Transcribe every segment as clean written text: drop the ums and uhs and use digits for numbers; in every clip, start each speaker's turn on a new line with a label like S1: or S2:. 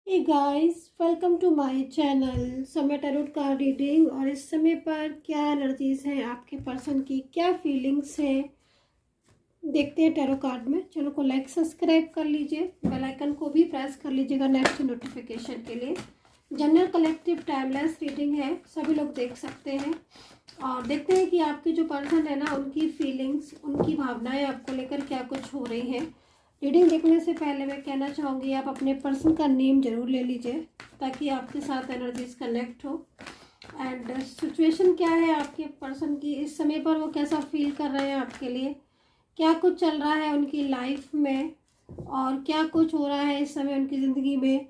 S1: Hey guys, welcome to my channel Samay tarot का reading. और इस समय पर क्या एनर्जीज हैं आपके पर्सन की, क्या फीलिंग्स हैं, देखते हैं टैरो कार्ड में। चैनल को लाइक सब्सक्राइब कर लीजिए, बेल आइकन को भी प्रेस कर लीजिएगा नेक्स्ट नोटिफिकेशन के लिए। जनरल कलेक्टिव टाइमलेस रीडिंग है, सभी लोग देख सकते हैं। और देखते हैं कि आपके जो पर्सन है ना, उनकी फीलिंग्स, उनकी भावनाएं आपको लेकर क्या कुछ हो रही हैं। रीडिंग देखने से पहले मैं कहना चाहूँगी आप अपने पर्सन का नेम जरूर ले लीजिए ताकि आपके साथ एनर्जीज कनेक्ट हो। एंड सिचुएशन क्या है आपके पर्सन की इस समय पर, वो कैसा फील कर रहे हैं आपके लिए, क्या कुछ चल रहा है उनकी लाइफ में और क्या कुछ हो रहा है इस समय उनकी ज़िंदगी में।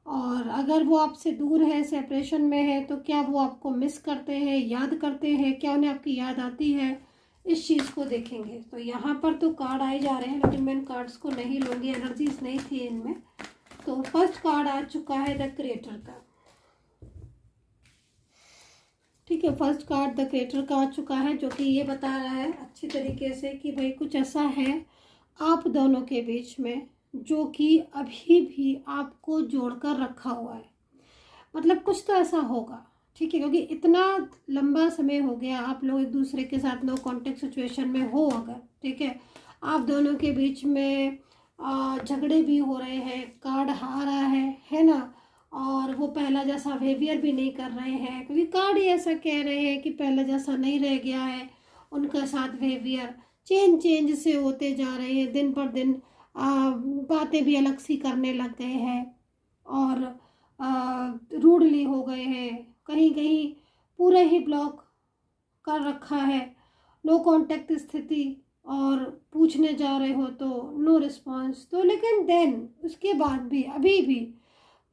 S1: और अगर वो आपसे दूर है, सेपरेशन में है, तो क्या वो आपको मिस करते हैं, याद करते हैं, क्या उन्हें आपकी याद आती है, इस चीज़ को देखेंगे। तो यहाँ पर तो कार्ड आए जा रहे हैं लेकिन मैं इन कार्ड्स को नहीं लूँगी, एनर्जीज नहीं थी इनमें। तो फर्स्ट कार्ड आ चुका है द क्रिएटर का। ठीक है, फर्स्ट कार्ड द क्रिएटर का आ चुका है, जो कि ये बता रहा है अच्छी तरीके से कि भाई कुछ ऐसा है आप दोनों के बीच में जो कि अभी भी आपको जोड़कर रखा हुआ है। मतलब कुछ तो ऐसा होगा, ठीक है, क्योंकि इतना लंबा समय हो गया आप लोग एक दूसरे के साथ नो कांटेक्ट सिचुएशन में हो अगर, ठीक है, आप दोनों के बीच में झगड़े भी हो रहे हैं, कार्ड आ रहा है ना। और वो पहला जैसा बिहेवियर भी नहीं कर रहे हैं, क्योंकि कार्ड ही ऐसा कह रहे हैं कि पहला जैसा नहीं रह गया है उनका साथ बिहेवियर। चेंज से होते जा रहे हैं, दिन पर दिन बातें भी अलग सी करने लग गए हैं और रूडली हो गए हैं, कहीं कहीं पूरा ही ब्लॉक कर रखा है, नो कांटेक्ट स्थिति। और पूछने जा रहे हो तो नो रिस्पांस। तो लेकिन देन उसके बाद भी अभी भी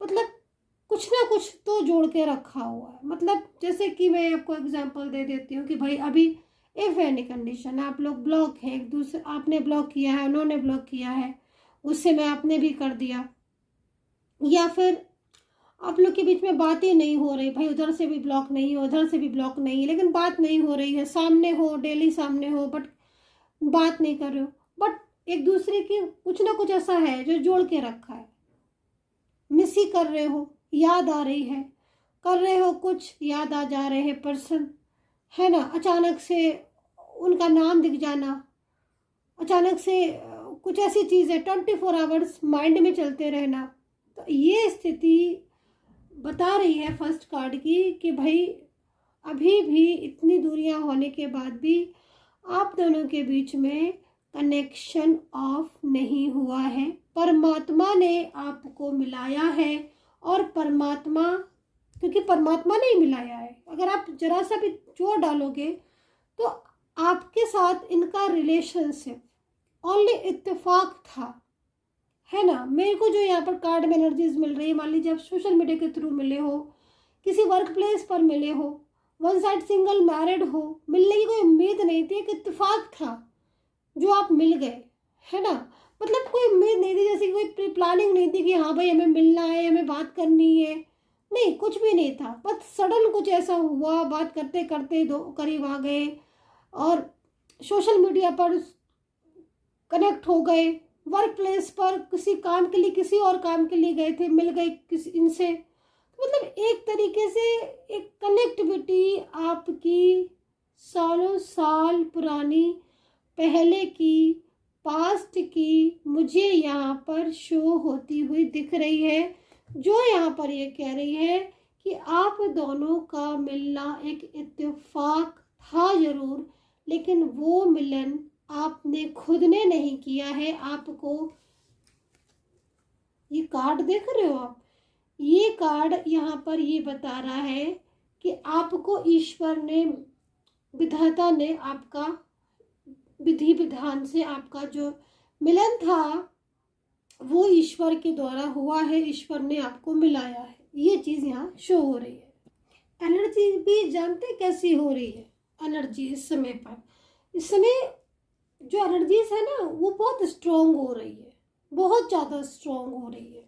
S1: मतलब कुछ ना कुछ तो जोड़ के रखा हुआ है। मतलब जैसे कि मैं आपको एग्जांपल दे देती हूँ कि भाई अभी इफ एनी कंडीशन आप लोग ब्लॉक है एक दूसरे, आपने ब्लॉक किया है, उन्होंने ब्लॉक किया है, उससे मैं आपने भी कर दिया, या फिर आप लोग के बीच में बात ही नहीं हो रही, भाई उधर से भी ब्लॉक नहीं हो, उधर से भी ब्लॉक नहीं है, लेकिन बात नहीं हो रही है, सामने हो, डेली सामने हो, बट बात नहीं कर रहे हो। बट एक दूसरे की कुछ ना कुछ ऐसा है जो जोड़ के रखा है, मिस ही कर रहे हो, याद आ रही है, कर रहे हो कुछ, याद आ जा रहे हैं पर्सन, है ना। अचानक से उनका नाम दिख जाना, अचानक से कुछ ऐसी चीज़ है 24 आवर्स माइंड में चलते रहना। तो ये स्थिति बता रही है फर्स्ट कार्ड की कि भाई अभी भी इतनी दूरियां होने के बाद भी आप दोनों के बीच में कनेक्शन ऑफ नहीं हुआ है। परमात्मा ने आपको मिलाया है, और परमात्मा, क्योंकि परमात्मा ने ही मिलाया है, अगर आप जरा सा भी जोर डालोगे तो आपके साथ इनका रिलेशनशिप ओनली इत्तेफाक था, है ना। मेरे को जो यहाँ पर कार्ड में एनर्जीज मिल रही है, मान लीजिए आप सोशल मीडिया के थ्रू मिले हो, किसी वर्क प्लेस पर मिले हो, वन साइड सिंगल मैरिड हो, मिलने की कोई उम्मीद नहीं थी, एक इत्तेफाक था जो आप मिल गए, है ना। मतलब कोई उम्मीद नहीं थी, जैसे कोई प्री प्लानिंग नहीं थी कि हाँ भाई हमें मिलना है, हमें बात करनी है, नहीं, कुछ भी नहीं था। बस सडन कुछ ऐसा हुआ, बात करते करते दो करीब आ गए और सोशल मीडिया पर कनेक्ट हो गए, वर्क प्लेस पर किसी काम के लिए, किसी और काम के लिए गए थे, मिल गए किसी इनसे। मतलब एक तरीके से एक कनेक्टिविटी आपकी सालों साल पुरानी, पहले की, पास्ट की मुझे यहाँ पर शो होती हुई दिख रही है, जो यहाँ पर ये कह रही है कि आप दोनों का मिलना एक इत्तेफाक था जरूर, लेकिन वो मिलन आपने खुद ने नहीं किया है। आपको ये कार्ड देख रहे हो आप, ये कार्ड यहाँ पर ये बता रहा है कि आपको ईश्वर ने, विधाता ने, आपका विधि विधान से आपका जो मिलन था वो ईश्वर के द्वारा हुआ है, ईश्वर ने आपको मिलाया है। ये चीज़ यहाँ शो हो रही है। एनर्जी भी जानते कैसी हो रही है एनर्जी इस समय पर, इस समय जो एनर्जीज है ना वो बहुत स्ट्रॉन्ग हो रही है, बहुत ज़्यादा स्ट्रॉन्ग हो रही है।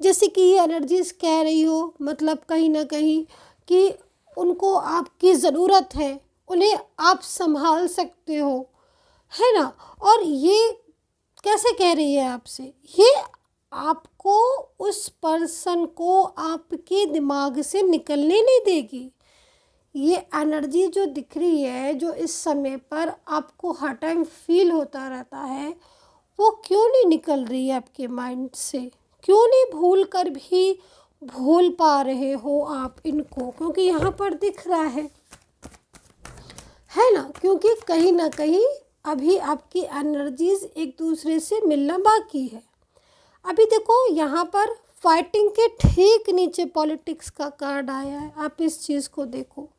S1: जैसे कि ये एनर्जीज कह रही हो, मतलब कहीं ना कहीं कि उनको आपकी ज़रूरत है, उन्हें आप संभाल सकते हो, है ना। और ये कैसे कह रही है आपसे, ये आपको उस पर्सन को आपके दिमाग से निकलने नहीं देगी। ये एनर्जी जो दिख रही है, जो इस समय पर आपको हर टाइम फील होता रहता है, वो क्यों नहीं निकल रही है आपके माइंड से? क्यों नहीं भूल कर भी भूल पा रहे हो आप इनको? क्योंकि यहाँ पर दिख रहा है ना, क्योंकि कहीं ना कहीं अभी आपकी एनर्जीज एक दूसरे से मिलना बाकी है। अभी देखो यहाँ पर फाइटिंग के ठीक नीचे पॉलिटिक्स का कार्ड आया है। आप इस चीज़ को देखो,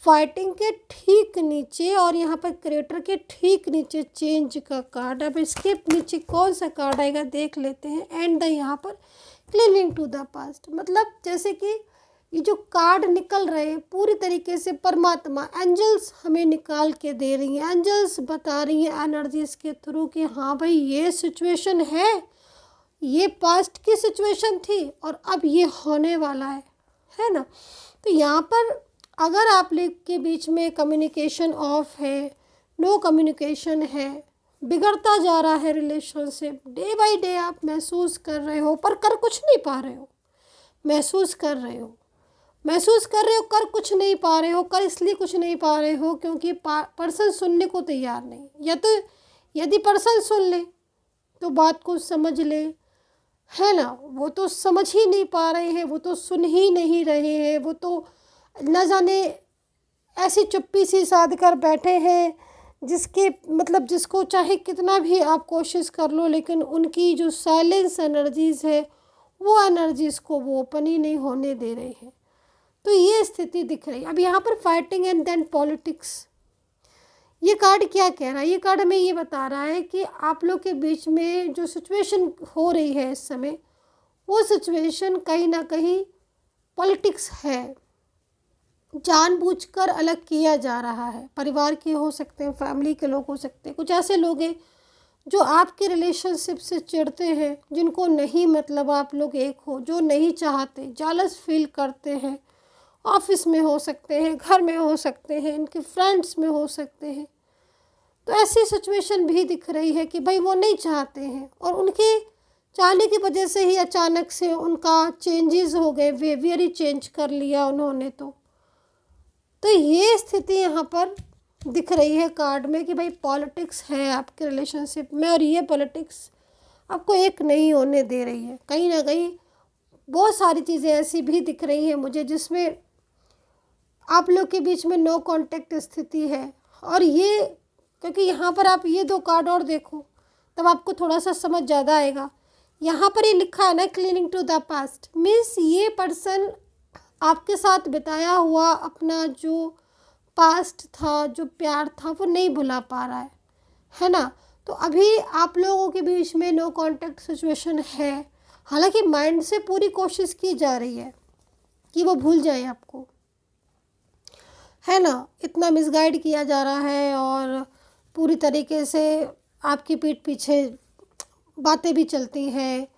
S1: फाइटिंग के ठीक नीचे और यहाँ पर क्रिएटर के ठीक नीचे चेंज का कार्ड। अब इसके नीचे कौन सा कार्ड आएगा देख लेते हैं। एंड द यहाँ पर क्लिंगिंग टू द पास्ट, मतलब जैसे कि ये जो कार्ड निकल रहे हैं पूरी तरीके से परमात्मा, एंजल्स हमें निकाल के दे रही हैं। एंजल्स बता रही हैं एनर्जीज के थ्रू कि हाँ भाई ये सिचुएशन है, ये पास्ट की सिचुएशन थी और अब ये होने वाला है ना। तो यहाँ पर अगर आप लोग के बीच में कम्युनिकेशन ऑफ है, नो कम्युनिकेशन है, बिगड़ता जा रहा है रिलेशनशिप, डे बाय डे आप महसूस कर रहे हो पर कर कुछ नहीं पा रहे हो, महसूस कर रहे हो, कर कुछ नहीं पा रहे हो। कर इसलिए कुछ नहीं पा रहे हो क्योंकि पर्सन सुनने को तैयार नहीं। या तो यदि पर्सन सुन ले तो बात को समझ ले, है ना, वो तो समझ ही नहीं पा रहे हैं, वो तो सुन ही नहीं रहे हैं, वो तो न जाने ऐसी चुप्पी सी साध कर बैठे हैं जिसके मतलब जिसको चाहे कितना भी आप कोशिश कर लो, लेकिन उनकी जो साइलेंस एनर्जीज़ है वो एनर्जीज़ को वो ओपन ही नहीं होने दे रहे हैं। तो ये स्थिति दिख रही है। अब यहाँ पर फाइटिंग एंड देन पॉलिटिक्स, ये कार्ड क्या कह रहा है? ये कार्ड हमें ये बता रहा है कि आप लोग के बीच में जो सिचुएशन हो रही है इस समय, वो सिचुएशन कहीं ना कहीं पॉलिटिक्स है, जानबूझकर अलग किया जा रहा है। परिवार के हो सकते हैं, फैमिली के लोग हो सकते हैं, कुछ ऐसे लोग हैं जो आपके रिलेशनशिप से चिढ़ते हैं, जिनको नहीं मतलब आप लोग एक हो, जो नहीं चाहते, जालस फील करते हैं। ऑफिस में हो सकते हैं, घर में हो सकते हैं, इनके फ्रेंड्स में हो सकते हैं। तो ऐसी सिचुएशन भी दिख रही है कि भाई वो नहीं चाहते हैं और उनके चाहने की वजह से ही अचानक से उनका चेंजेस हो गए, बिहेवियर ही चेंज कर लिया उन्होंने। तो ये स्थिति यहाँ पर दिख रही है कार्ड में कि भाई पॉलिटिक्स है आपके रिलेशनशिप में और ये पॉलिटिक्स आपको एक नहीं होने दे रही है। कहीं ना कहीं बहुत सारी चीज़ें ऐसी भी दिख रही हैं मुझे जिसमें आप लोग के बीच में नो कांटेक्ट स्थिति है। और ये क्योंकि यहाँ पर आप ये दो कार्ड और देखो तब आपको थोड़ा सा समझ ज़्यादा आएगा। यहाँ पर ये लिखा है ना cleaning to the past, means ये पर्सन आपके साथ बिताया हुआ अपना जो पास्ट था, जो प्यार था, वो नहीं भुला पा रहा है ना। तो अभी आप लोगों के बीच में नो कांटेक्ट सिचुएशन है, हालांकि माइंड से पूरी कोशिश की जा रही है कि वो भूल जाए आपको, है ना। इतना मिसगाइड किया जा रहा है और पूरी तरीके से आपकी पीठ पीछे बातें भी चलती हैं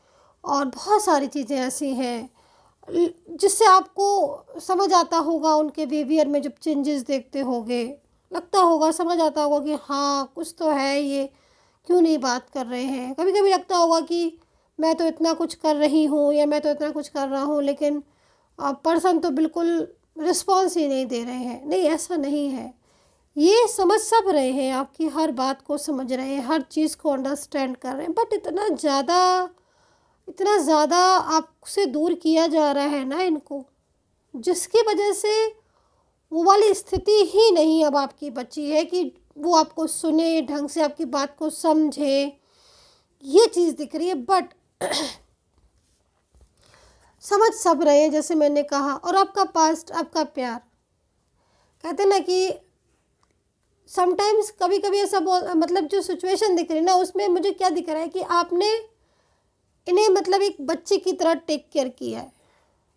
S1: और बहुत सारी चीज़ें ऐसी हैं जिससे आपको समझ आता होगा, उनके बिहेवियर में जब चेंजेस देखते होगे लगता होगा, समझ आता होगा कि हाँ कुछ तो है, ये क्यों नहीं बात कर रहे हैं। कभी कभी लगता होगा कि मैं तो इतना कुछ कर रही हूँ या मैं तो इतना कुछ कर रहा हूँ, लेकिन पर्सन तो बिल्कुल रिस्पॉन्स ही नहीं दे रहे हैं। नहीं, ऐसा नहीं है, ये समझ सब रहे हैं, आपकी हर बात को समझ रहे हैं, हर चीज़ को अंडरस्टैंड कर रहे हैं, बट इतना ज़्यादा आपसे दूर किया जा रहा है ना इनको, जिसकी वजह से वो वाली स्थिति ही नहीं अब आपकी बची है कि वो आपको सुने, ढंग से आपकी बात को समझे। ये चीज़ दिख रही है, बट समझ सब रहे हैं जैसे मैंने कहा। और आपका पास्ट, आपका प्यार, कहते ना कि समटाइम्स कभी कभी ऐसा मतलब जो सिचुएशन दिख रही है ना उसमें मुझे क्या दिख रहा है कि आपने इन्हें मतलब एक बच्चे की तरह टेक केयर किया है,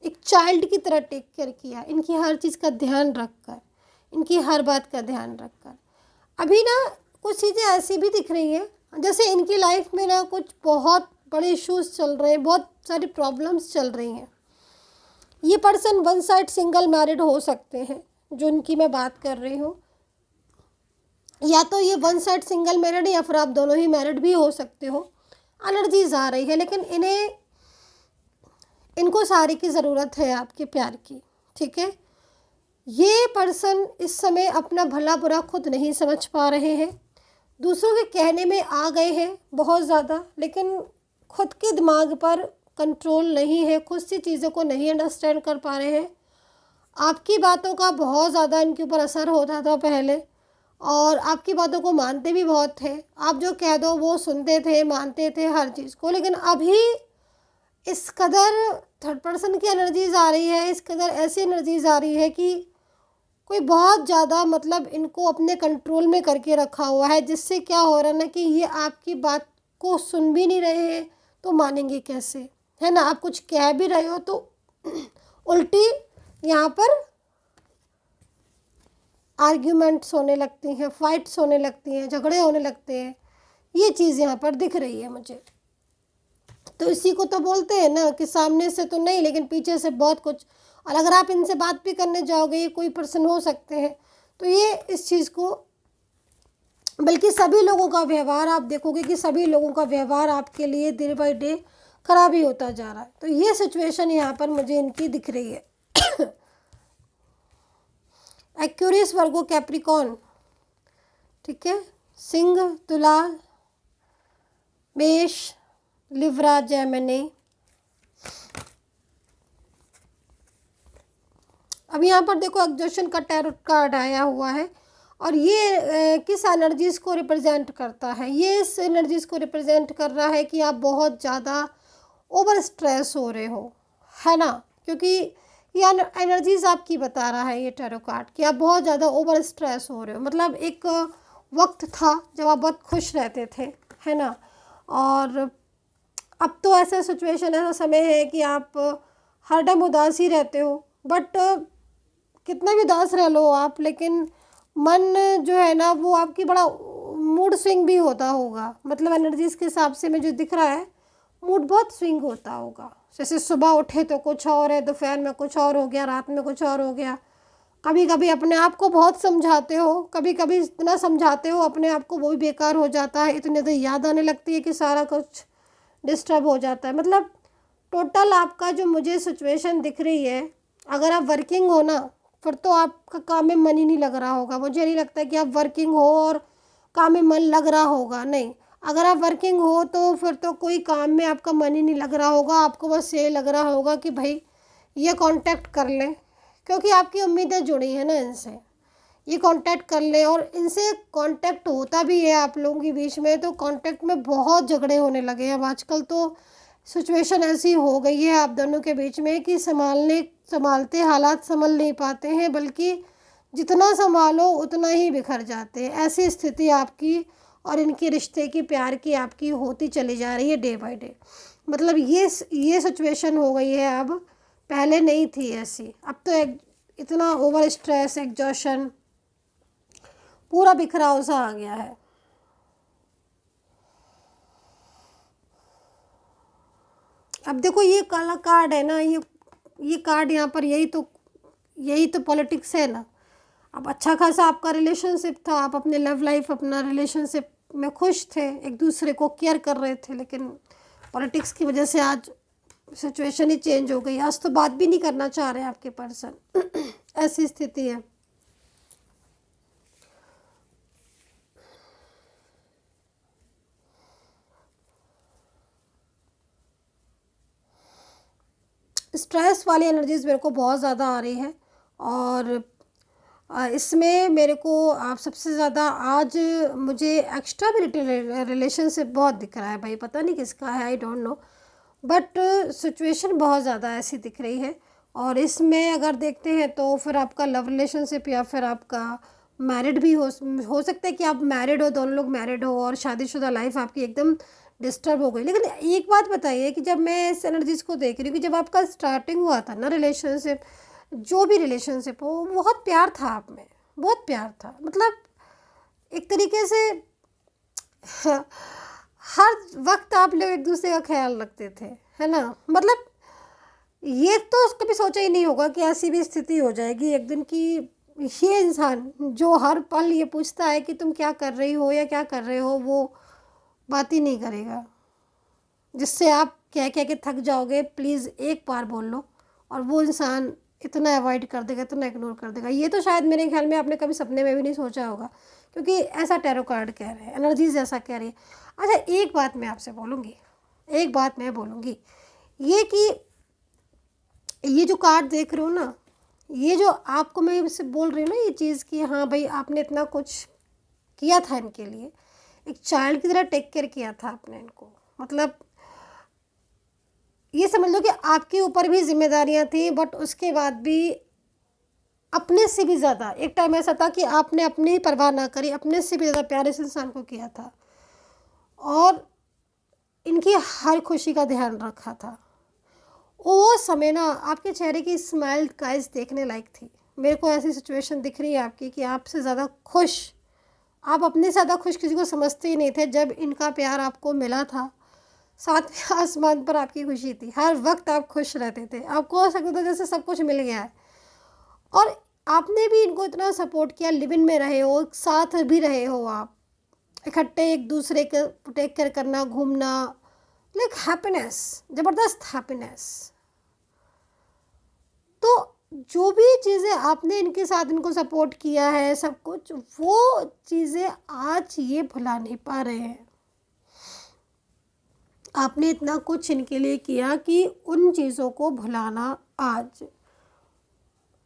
S1: एक चाइल्ड की तरह टेक केयर किया, इनकी हर चीज़ का ध्यान रखकर, इनकी हर बात का ध्यान रखकर। अभी ना कुछ चीज़ें ऐसी भी दिख रही हैं जैसे इनकी लाइफ में ना कुछ बहुत बड़े इश्यूज चल रहे हैं, बहुत सारी प्रॉब्लम्स चल रही हैं। ये person one side single married हो सकते हैं, जो इनकी मैं बात कर रही हूँ, या तो ये वन साइड सिंगल मैरिड या फिर आप दोनों ही मैरिड भी हो सकते हो। एनर्जीज आ रही है, लेकिन इनको सारी की ज़रूरत है आपके प्यार की, ठीक है। ये पर्सन इस समय अपना भला बुरा खुद नहीं समझ पा रहे हैं, दूसरों के कहने में आ गए हैं बहुत ज़्यादा, लेकिन खुद के दिमाग पर कंट्रोल नहीं है, खुद सी चीज़ों को नहीं अंडरस्टैंड कर पा रहे हैं। आपकी बातों का बहुत ज़्यादा इनके ऊपर असर होता था पहले, और आपकी बातों को मानते भी बहुत थे। आप जो कह दो वो सुनते थे, मानते थे हर चीज़ को, लेकिन अभी इस कदर थर्ड पर्सन की एनर्जीज आ रही है, इस कदर ऐसी एनर्जीज आ रही है कि कोई बहुत ज़्यादा मतलब इनको अपने कंट्रोल में करके रखा हुआ है, जिससे क्या हो रहा है ना कि ये आपकी बात को सुन भी नहीं रहे हैं, तो मानेंगे कैसे, है ना। आप कुछ कह भी रहे हो तो उल्टी यहाँ पर आर्ग्यूमेंट्स होने लगती हैं, फाइट्स होने लगती हैं, झगड़े होने लगते हैं। ये चीज़ यहाँ पर दिख रही है मुझे। तो इसी को तो बोलते हैं ना कि सामने से तो नहीं, लेकिन पीछे से बहुत कुछ। और अगर आप इनसे बात भी करने जाओगे, ये कोई पर्सन हो सकते हैं, तो ये इस चीज़ को, बल्कि सभी लोगों का व्यवहार आप देखोगे कि सभी लोगों का व्यवहार आपके लिए डे बाय डे खराब ही होता जा रहा है। तो ये सिचुएशन यहाँ पर मुझे इनकी दिख रही है। एक्यूरियस, वर्गो, कैप्रिकॉन, ठीक है, सिंह, तुला, मेष, लिब्रा, जेमिनी। अब यहाँ पर देखो एग्जॉशन का टैरोट कार्ड आया हुआ है, और ये किस एनर्जीज़ को रिप्रेजेंट करता है? ये इस एनर्जीज़ को रिप्रेजेंट कर रहा है कि आप बहुत ज़्यादा ओवर स्ट्रेस हो रहे हो, है ना, क्योंकि ये एनर्जीज़ आपकी बता रहा है ये टैरो कार्ड कि आप बहुत ज़्यादा ओवर स्ट्रेस हो रहे हो। मतलब एक वक्त था जब आप बहुत खुश रहते थे, है ना, और अब तो ऐसा सिचुएशन, ऐसा समय है कि आप हर टाइम उदास ही रहते हो। बट कितना भी उदास रह लो आप, लेकिन मन जो है ना वो आपकी बड़ा मूड स्विंग भी होता होगा। मतलब एनर्जीज़ के हिसाब से मुझे दिख रहा है मूड बहुत स्विंग होता होगा। जैसे सुबह उठे तो कुछ और है, दोपहर में कुछ और हो गया, रात में कुछ और हो गया। कभी कभी अपने आप को बहुत समझाते हो, कभी कभी इतना समझाते हो अपने आप को वो भी बेकार हो जाता है, इतनी तो याद आने लगती है कि सारा कुछ डिस्टर्ब हो जाता है। मतलब टोटल आपका जो मुझे सिचुएशन दिख रही है, अगर आप वर्किंग हो ना, फिर तो आपका काम में मन ही नहीं लग रहा होगा। मुझे नहीं लगता कि आप वर्किंग हो और काम में मन लग रहा होगा, नहीं। अगर आप वर्किंग हो तो फिर तो कोई काम में आपका मन ही नहीं लग रहा होगा। आपको बस ये लग रहा होगा कि भाई ये कांटेक्ट कर ले, क्योंकि आपकी उम्मीदें जुड़ी हैं ना इनसे, ये कांटेक्ट कर ले। और इनसे कांटेक्ट होता भी है आप लोगों के बीच में, तो कांटेक्ट में बहुत झगड़े होने लगे हैं अब आजकल। तो सिचुएशन ऐसी हो गई है आप दोनों के बीच में कि संभालते हालात संभल नहीं पाते हैं, बल्कि जितना संभालो उतना ही बिखर जाते हैं। ऐसी स्थिति आपकी और इनके रिश्ते की, प्यार की आपकी होती चली जा रही है डे बाय डे। मतलब ये सिचुएशन हो गई है अब, पहले नहीं थी ऐसी। अब तो इतना ओवर स्ट्रेस, एग्जॉशन, पूरा बिखराव सा आ गया है। अब देखो ये काला कार्ड है ना, ये कार्ड यहाँ पर, यही तो पॉलिटिक्स है ना। अब अच्छा खासा आपका रिलेशनशिप था, आप अपने लव लाइफ, अपना रिलेशनशिप में खुश थे, एक दूसरे को केयर कर रहे थे, लेकिन पॉलिटिक्स की वजह से आज सिचुएशन ही चेंज हो गई। आज तो बात भी नहीं करना चाह रहे आपके पर्सन। ऐसी स्थिति है। स्ट्रेस वाली एनर्जीज मेरे को बहुत ज़्यादा आ रही है, और इसमें मेरे को आप सबसे ज़्यादा आज मुझे एक्स्ट्रा रिलेशनशिप बहुत दिख रहा है भाई, पता नहीं किसका है, I don't know, but situation बहुत ज़्यादा ऐसी दिख रही है। और इसमें अगर देखते हैं तो फिर आपका लव रिलेशनशिप या फिर आपका मैरिड भी हो सकता है कि आप मैरिड हो, दोनों लोग मैरिड हो और शादीशुदा लाइफ आपकी एकदम डिस्टर्ब हो गई। लेकिन एक बात बताइए कि जब मैं इस एनर्जीज़ को देख रही हूँ कि जब आपका स्टार्टिंग हुआ था ना रिलेशनशिप, जो भी रिलेशनशिप हो, बहुत प्यार था आप में, बहुत प्यार था। मतलब एक तरीके से हर वक्त आप लोग एक दूसरे का ख्याल रखते थे, है ना। मतलब ये तो कभी सोचा ही नहीं होगा कि ऐसी भी स्थिति हो जाएगी एक दिन की ये इंसान जो हर पल ये पूछता है कि तुम क्या कर रही हो या क्या कर रहे हो, वो बात ही नहीं करेगा। जिससे आप कह कह के थक जाओगे, प्लीज़ एक बार बोल लो और वो इंसान इतना अवॉइड कर देगा, इतना इग्नोर कर देगा। ये तो शायद मेरे ख्याल में आपने कभी सपने में भी नहीं सोचा होगा, क्योंकि ऐसा टैरो कार्ड कह रहे हैं, एनर्जीज ऐसा कह रही है। अच्छा, एक बात मैं आपसे बोलूँगी, एक बात मैं बोलूँगी, ये कि ये जो कार्ड देख रहे हो ना, ये जो आपको मैं इससे बोल रही हूँ ना ये चीज़ कि हाँ भाई आपने इतना कुछ किया था इनके लिए, एक चाइल्ड की तरह टेक केयर किया था आपने इनको, मतलब ये समझ लो कि आपके ऊपर भी जिम्मेदारियां थी, बट उसके बाद भी अपने से भी ज़्यादा एक टाइम ऐसा था कि आपने अपनी परवाह ना करी, अपने से भी ज़्यादा प्यार इस इंसान को किया था और इनकी हर खुशी का ध्यान रखा था। वो समय ना आपके चेहरे की स्माइल गाइस देखने लायक थी। मेरे को ऐसी सिचुएशन दिख रही है आपकी कि आपसे ज़्यादा खुश, आप अपने से ज़्यादा खुश किसी को समझते ही नहीं थे। जब इनका प्यार आपको मिला था, सातवें आसमान पर आपकी खुशी थी, हर वक्त आप खुश रहते थे, आपको हो सकता था जैसे सब कुछ मिल गया है। और आपने भी इनको इतना सपोर्ट किया, लिव इन में रहे हो, साथ भी रहे हो, आप इकट्ठे एक दूसरे के टेक केयर करना, घूमना, लाइक हैप्पीनेस, ज़बरदस्त हैप्पीनेस। तो जो भी चीज़ें आपने इनके साथ इनको सपोर्ट किया है, सब कुछ वो चीज़ें आज ये भुला नहीं पा रहे हैं। आपने इतना कुछ इनके लिए किया कि उन चीज़ों को भुलाना आज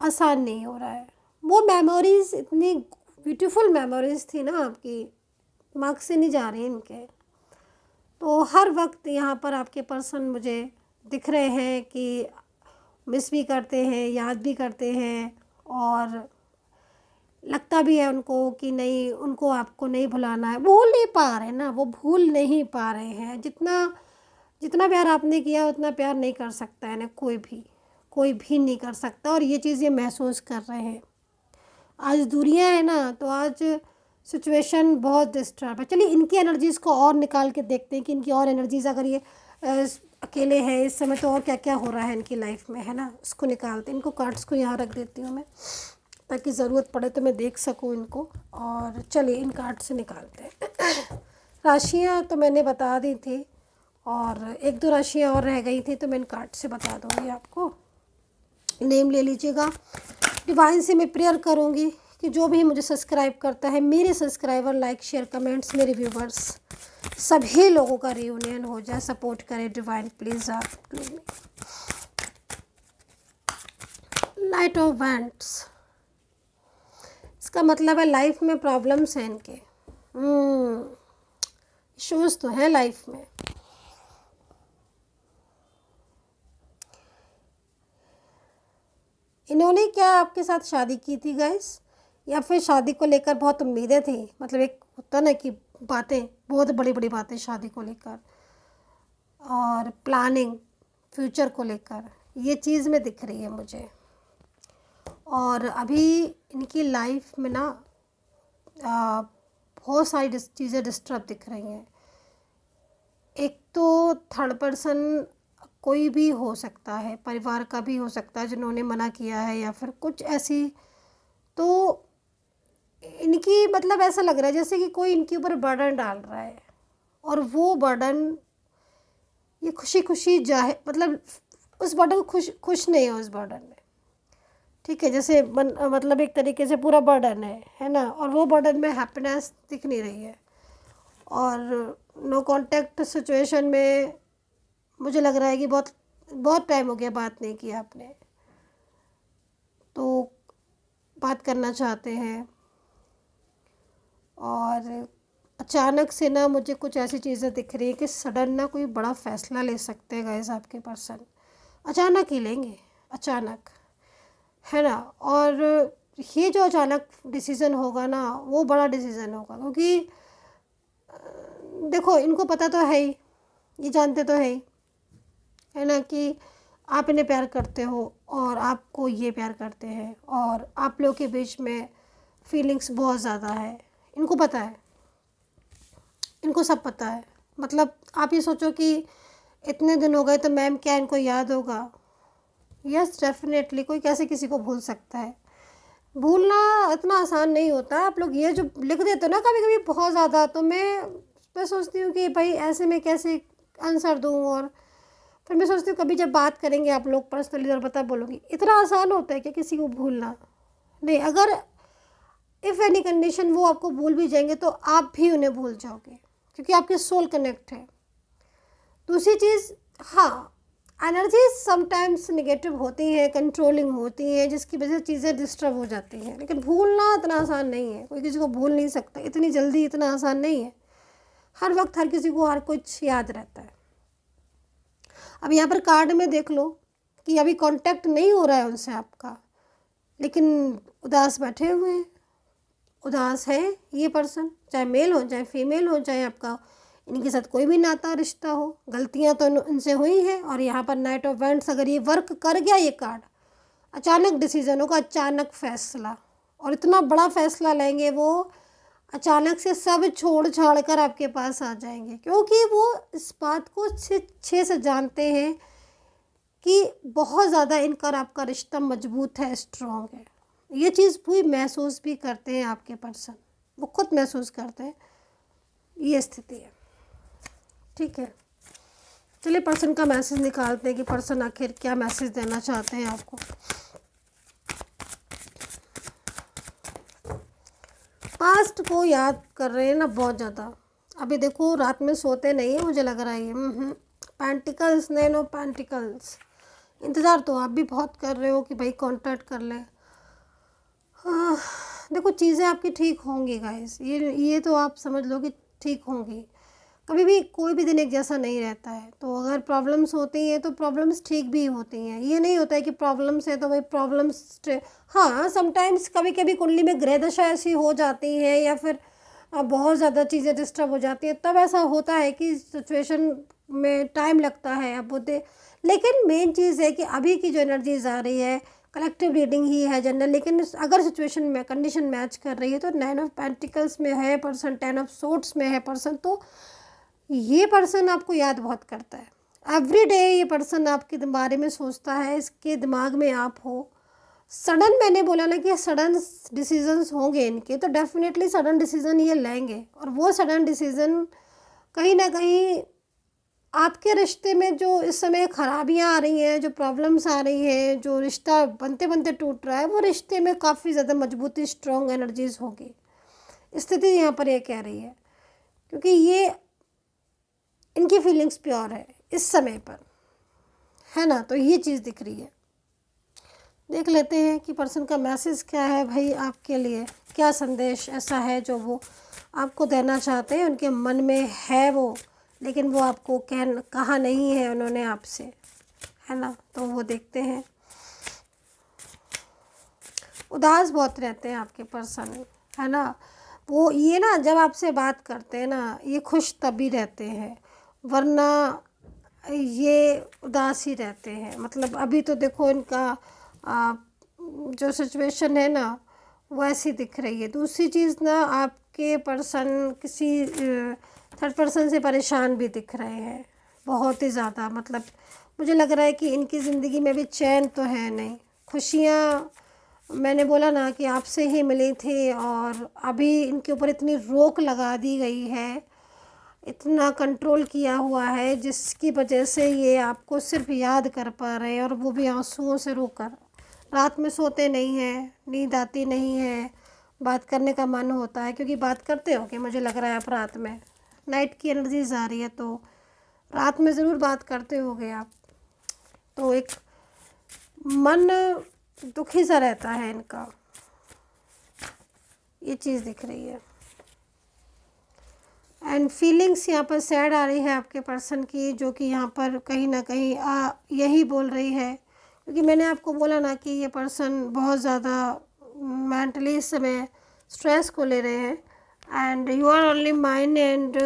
S1: आसान नहीं हो रहा है। वो मेमोरीज़ इतनी ब्यूटीफुल मेमोरीज़ थी ना आपकी, दिमाग से नहीं जा रही इनके। तो हर वक्त यहाँ पर आपके पर्सन मुझे दिख रहे हैं कि मिस भी करते हैं, याद भी करते हैं और लगता भी है उनको कि नहीं, उनको आपको नहीं भुलाना है। भूल नहीं पा रहे ना, वो भूल नहीं पा रहे हैं। जितना जितना प्यार आपने किया उतना प्यार नहीं कर सकता है ना, कोई भी नहीं कर सकता। और ये चीज़ ये महसूस कर रहे हैं। आज दूरियां हैं ना, तो आज सिचुएशन बहुत डिस्टर्ब है। चलिए इनकी एनर्जीज़ को और निकाल के देखते हैं कि इनकी और एनर्जीज़, अगर ये अकेले हैं इस समय तो और क्या क्या हो रहा है इनकी लाइफ में, है ना, उसको निकालते हैं। इनको कार्ड्स को यहाँ रख देती हूँ मैं, ताकि ज़रूरत पड़े तो मैं देख सकूँ इनको। और चलिए इन कार्ड से निकालते हैं। राशियाँ तो मैंने बता दी थी और एक दो राशियाँ और रह गई थी, तो मैं इन कार्ड से बता दूँगी आपको। नेम ले लीजिएगा। डिवाइन से मैं प्रेयर करूँगी कि जो भी मुझे सब्सक्राइब करता है, मेरे सब्सक्राइबर, लाइक शेयर कमेंट्स, मेरे व्यूवर्स, सभी लोगों का रियूनियन हो जाए। सपोर्ट करें डिवाइन प्लीज़। आप नाइट ऑफ वैंड्स, इसका मतलब है लाइफ में प्रॉब्लम्स हैं इनके, इश्यूज़ तो हैं लाइफ में। इन्होंने क्या आपके साथ शादी की थी गाइस, या फिर शादी को लेकर बहुत उम्मीदें थी। मतलब एक होता ना कि बातें, बहुत बड़ी बड़ी बातें शादी को लेकर और प्लानिंग फ्यूचर को लेकर, ये चीज़ में दिख रही है मुझे। और अभी इनकी लाइफ में ना बहुत सारी चीज़ें डिस्टर्ब दिख रही हैं। एक तो थर्ड पर्सन कोई भी हो सकता है, परिवार का भी हो सकता है जिन्होंने मना किया है, या फिर कुछ ऐसी। तो इनकी मतलब ऐसा लग रहा है जैसे कि कोई इनके ऊपर बर्डन डाल रहा है, और वो बर्डन ये खुशी खुशी जाहे, मतलब उस बर्डन को खुश नहीं है उस बर्डन में, ठीक है। जैसे मतलब एक तरीके से पूरा बर्डन है ना, और वो बर्डन में हैप्पीनेस दिख नहीं रही है। और नो कांटेक्ट सिचुएशन में मुझे लग रहा है कि बहुत बहुत टाइम हो गया बात नहीं की आपने, तो बात करना चाहते हैं। और अचानक से ना मुझे कुछ ऐसी चीज़ें दिख रही है कि सडन ना कोई बड़ा फ़ैसला ले सकते हैं गाइस आपके पर्सन, अचानक ही लेंगे, अचानक, है ना। और ये जो अचानक डिसीज़न होगा ना, वो बड़ा डिसीज़न होगा, क्योंकि देखो इनको पता तो है ही, ये जानते तो है ना कि आप इन्हें प्यार करते हो और आपको ये प्यार करते हैं, और आप लोगों के बीच में फीलिंग्स बहुत ज़्यादा है। इनको पता है, इनको सब पता है। मतलब आप ये सोचो कि इतने दिन हो गए तो मैम क्या इनको याद होगा? यस डेफिनेटली, कोई कैसे किसी को भूल सकता है? भूलना इतना आसान नहीं होता। आप लोग ये जो लिख देते हो ना कभी कभी बहुत ज़्यादा, तो मैं सोचती हूँ कि भाई ऐसे में कैसे आंसर दूँ, और फिर मैं सोचती हूँ कभी जब बात करेंगे आप लोग पर्सनली और पता बोलूँगी। इतना आसान होता है क्या किसी को भूलना? नहीं, अगर इफ़ एनी कंडीशन वो आपको भूल भी जाएंगे तो आप भी उन्हें भूल जाओगे, क्योंकि आपके सोल कनेक्ट है। दूसरी चीज़, हाँ, एनर्जी समटाइम्स नेगेटिव होती हैं, कंट्रोलिंग होती हैं, जिसकी वजह से चीज़ें डिस्टर्ब हो जाती हैं, लेकिन भूलना इतना आसान नहीं है। कोई किसी को भूल नहीं सकता इतनी जल्दी, इतना आसान नहीं है। हर वक्त हर किसी को हर कुछ याद रहता है। अब यहाँ पर कार्ड में देख लो कि अभी कांटेक्ट नहीं हो रहा है उनसे आपका, लेकिन उदास बैठे हुए हैं, उदास है ये पर्सन, चाहे मेल हो चाहे फीमेल हो, चाहे आपका इनके साथ कोई भी नाता रिश्ता हो। गलतियाँ तो इनसे हुई हैं, और यहाँ पर नाइट ऑफ वेंट्स अगर ये वर्क कर गया ये कार्ड, अचानक डिसीजन होगा, अचानक फैसला, और इतना बड़ा फैसला लेंगे वो, अचानक से सब छोड़ छाड़ कर आपके पास आ जाएंगे, क्योंकि वो इस बात को अच्छे से जानते हैं कि बहुत ज़्यादा इनका और आपका रिश्ता मजबूत है, स्ट्रॉन्ग है। ये चीज़ भी महसूस भी करते हैं आपके पर्सन, वो खुद महसूस करते हैं। ये स्थिति है, ठीक है। चलिए पर्सन का मैसेज निकालते हैं कि पर्सन आखिर क्या मैसेज देना चाहते हैं आपको। पास्ट को याद कर रहे हैं ना बहुत ज़्यादा। अभी देखो रात में सोते नहीं है, मुझे लग रहा है। पेंटिकल्स, नैनो पेंटिकल्स, इंतज़ार तो आप भी बहुत कर रहे हो कि भाई कांटेक्ट कर ले। हाँ, देखो चीज़ें आपकी ठीक होंगी गाइस, ये तो आप समझ लो कि ठीक होंगी। कभी भी कोई भी दिन एक जैसा नहीं रहता है, तो अगर प्रॉब्लम्स होती हैं तो प्रॉब्लम्स ठीक भी होती हैं। ये नहीं होता है कि प्रॉब्लम्स है तो भाई प्रॉब्लम्स, हाँ समटाइम्स कभी कभी कुंडली में ग्रह दशा ऐसी हो जाती है, या फिर बहुत ज़्यादा चीज़ें डिस्टर्ब हो जाती हैं, तब ऐसा होता है कि सिचुएशन में टाइम लगता है अब होते। लेकिन मेन चीज़ है कि अभी की जो एनर्जीज आ रही है, कलेक्टिव रीडिंग ही है जनरल, लेकिन अगर सिचुएशन में कंडीशन मैच कर रही है तो 9 ऑफ पेंटिकल्स में है पर्सन, 10 ऑफ सोर्ड्स में है पर्सन, तो ये पर्सन आपको याद बहुत करता है। एवरी डे ये पर्सन आपके बारे में सोचता है, इसके दिमाग में आप हो। सडन, मैंने बोला ना कि सडन डिसीजंस होंगे इनके, तो डेफिनेटली सडन डिसीज़न ये लेंगे, और वो सडन डिसीज़न कहीं ना कहीं आपके रिश्ते में जो इस समय खराबियां आ रही हैं, जो प्रॉब्लम्स आ रही हैं, जो रिश्ता बनते बनते टूट रहा है, वो रिश्ते में काफ़ी ज़्यादा मजबूती, स्ट्रॉन्ग एनर्जीज होगी। स्थिति यहाँ पर ये कह रही है, क्योंकि ये इनकी फीलिंग्स प्योर है इस समय पर, है ना। तो ये चीज़ दिख रही है। देख लेते हैं कि पर्सन का मैसेज क्या है भाई आपके लिए, क्या संदेश ऐसा है जो वो आपको देना चाहते हैं। उनके मन में है वो, लेकिन वो आपको कहा नहीं है उन्होंने आपसे, है ना। तो वो देखते हैं। उदास बहुत रहते हैं आपके पर्सन, है ना। वो ये ना जब आपसे बात करते हैं ना, ये खुश तभी रहते हैं, वरना ये उदास ही रहते हैं। मतलब अभी तो देखो इनका जो सिचुएशन है ना वो ऐसी दिख रही है। दूसरी चीज़ ना, आपके पर्सन किसी थर्ड पर्सन से परेशान भी दिख रहे हैं बहुत ही ज़्यादा। मतलब मुझे लग रहा है कि इनकी ज़िंदगी में भी चैन तो है नहीं। खुशियाँ मैंने बोला ना कि आपसे ही मिली थी, और अभी इनके ऊपर इतनी रोक लगा दी गई है, इतना कंट्रोल किया हुआ है, जिसकी वजह से ये आपको सिर्फ याद कर पा रहे हैं, और वो भी आंसुओं से रोकर। रात में सोते नहीं हैं, नींद आती नहीं है, बात करने का मन होता है, क्योंकि बात करते हो कि मुझे लग रहा है आप रात में, नाइट की एनर्जीज आ रही है, तो रात में ज़रूर बात करते होगे आप। तो एक मन दुखी सा रहता है इनका, ये चीज़ दिख रही है। एंड फीलिंग्स यहाँ पर सैड आ रही है आपके पर्सन की, जो कि यहाँ पर कहीं ना कहीं यही बोल रही है, क्योंकि मैंने आपको बोला ना कि ये पर्सन बहुत ज़्यादा मेंटली इस समय स्ट्रेस को ले रहे हैं। And you are only mind, and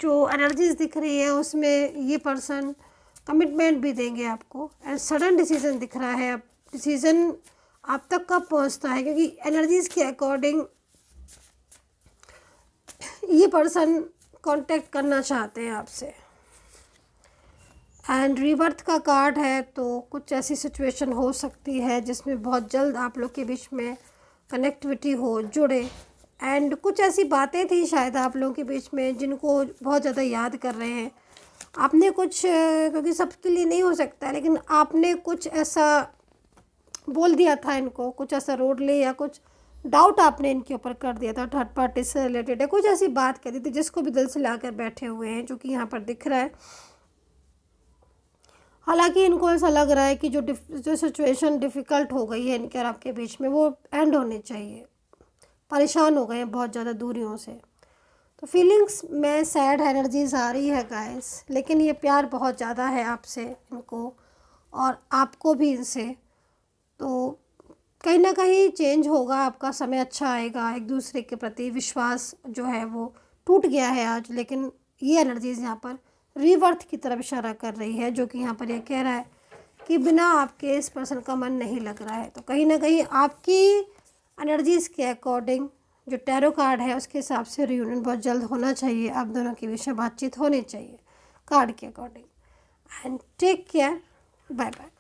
S1: जो एनर्जीज दिख रही है उसमें ये पर्सन कमिटमेंट भी देंगे आपको, एंड सडन डिसीज़न दिख रहा है। अब डिसीज़न आप तक कब पहुंचता है, क्योंकि एनर्जीज़ के अकॉर्डिंग ये पर्सन कांटेक्ट करना चाहते हैं आपसे। एंड रिबर्थ का कार्ड है, तो कुछ ऐसी सिचुएशन हो सकती है जिसमें बहुत जल्द आप लोग के बीच में कनेक्टिविटी हो, जुड़े। एंड कुछ ऐसी बातें थी शायद आप लोगों के बीच में जिनको बहुत ज़्यादा याद कर रहे हैं, आपने कुछ, क्योंकि सबके लिए नहीं हो सकता है, लेकिन आपने कुछ ऐसा बोल दिया था इनको, कुछ ऐसा रोड ले या कुछ डाउट आपने इनके ऊपर कर दिया था, थर्ड पार्टी से रिलेटेड है, कुछ ऐसी बात कर दी थी जिसको भी दिल से लाकर बैठे हुए हैं, जो कि यहाँ पर दिख रहा है। हालांकि इनको ऐसा लग रहा है कि जो सिचुएशन डिफ़िकल्ट हो गई है इनके और आपके बीच में, वो एंड होनी चाहिए। परेशान हो गए हैं बहुत ज़्यादा दूरियों से। तो फीलिंग्स में सैड एनर्जीज आ रही है गाइस, लेकिन ये प्यार बहुत ज़्यादा है आपसे इनको, और आपको भी इनसे। तो कहीं ना कहीं चेंज होगा, आपका समय अच्छा आएगा, एक दूसरे के प्रति विश्वास जो है वो टूट गया है आज, लेकिन ये एनर्जीज यहाँ पर रीवर्थ की तरफ इशारा कर रही है, जो कि यहाँ पर ये कह रहा है कि बिना आपके इस पर्सन का मन नहीं लग रहा है। तो कहीं ना कहीं आपकी एनर्जीज़ के अकॉर्डिंग, जो टैरो कार्ड है उसके हिसाब से रियूनियन बहुत जल्द होना चाहिए, आप दोनों के बीच में बातचीत होनी चाहिए कार्ड के according. And take care, bye bye.